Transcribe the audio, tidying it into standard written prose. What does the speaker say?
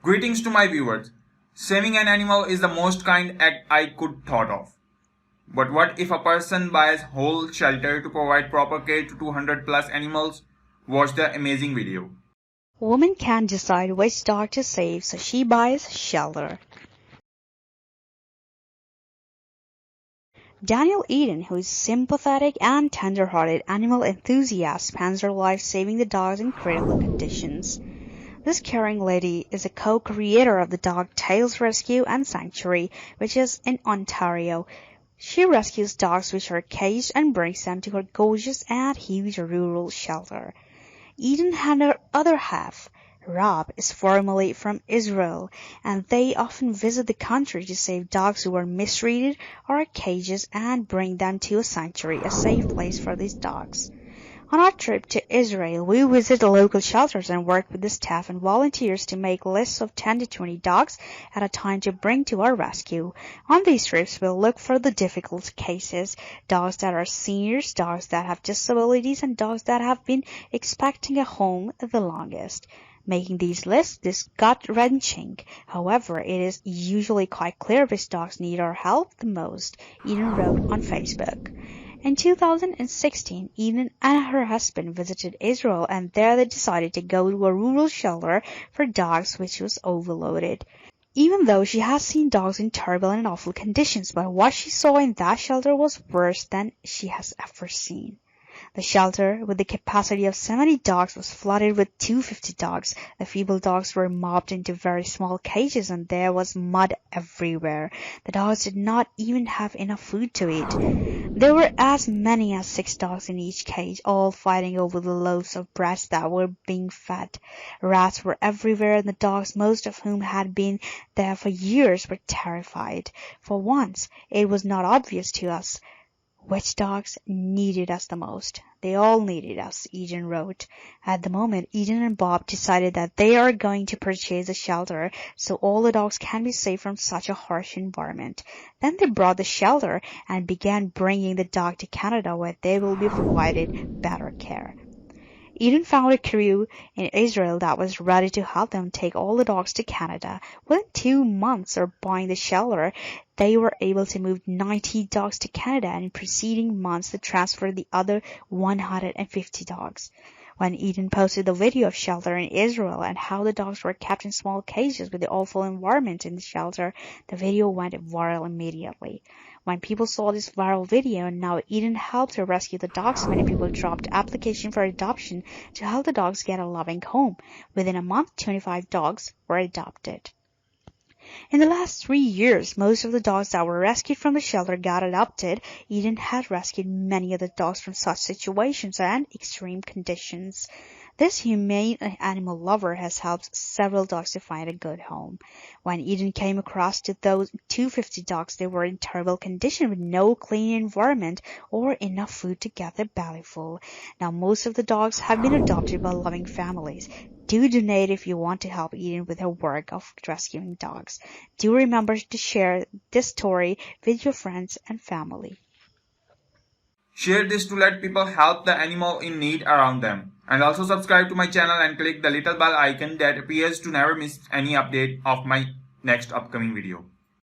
Greetings to my viewers. Saving an animal is the most kind act I could thought of. But what if a person buys whole shelter to provide proper care to 200 plus animals? Watch the amazing video. Woman can't decide which dog to save, so she buys shelter. Danielle Eden, who is sympathetic and tender-hearted animal enthusiast, spends her life saving the dogs in critical conditions. This caring lady is a co-creator of the Dog Tales Rescue and Sanctuary, which is in Ontario. She rescues dogs which are caged and brings them to her gorgeous and huge rural shelter. Eden and her other half, Rob, is formerly from Israel, and they often visit the country to save dogs who are mistreated or in cages and bring them to a sanctuary, a safe place for these dogs. On our trip to Israel, we visit local shelters and work with the staff and volunteers to make lists of 10 to 20 dogs at a time to bring to our rescue. On these trips, we'll look for the difficult cases, dogs that are seniors, dogs that have disabilities, and dogs that have been expecting a home the longest. Making these lists is gut-wrenching. However, it is usually quite clear which dogs need our help the most, Eden wrote on Facebook. In 2016, Eden and her husband visited Israel, and there they decided to go to a rural shelter for dogs which was overloaded. Even though she has seen dogs in terrible and awful conditions, but what she saw in that shelter was worse than she has ever seen. The shelter, with the capacity of 70 dogs, was flooded with 250 dogs. The feeble dogs were mobbed into very small cages, and there was mud everywhere. The dogs did not even have enough food to eat. There were as many as 6 dogs in each cage, all fighting over the loaves of bread that were being fed. Rats were everywhere, and the dogs, most of whom had been there for years, were terrified. For once, it was not obvious to us which dogs needed us the most. They all needed us, Eden wrote. At the moment, Eden and Bob decided that they are going to purchase a shelter so all the dogs can be safe from such a harsh environment. Then they bought the shelter and began bringing the dog to Canada, where they will be provided better care. Eden found a crew in Israel that was ready to help them take all the dogs to Canada. Within 2 months of buying the shelter, they were able to move 90 dogs to Canada, and in preceding months they transferred the other 150 dogs. When Eden posted the video of shelter in Israel and how the dogs were kept in small cages with the awful environment in the shelter, the video went viral immediately. When people saw this viral video and now Eden helped her rescue the dogs, many people dropped application for adoption to help the dogs get a loving home. Within a month, 25 dogs were adopted. In the last 3 years, most of the dogs that were rescued from the shelter got adopted. Eden had rescued many of the dogs from such situations and extreme conditions. This humane animal lover has helped several dogs to find a good home. When Eden came across to those 250 dogs, they were in terrible condition with no clean environment or enough food to get their belly full. Now most of the dogs have been adopted by loving families. Do donate if you want to help Eden with her work of rescuing dogs. Do remember to share this story with your friends and family. Share this to let people help the animal in need around them. And also subscribe to my channel and click the little bell icon that appears to never miss any update of my next upcoming video.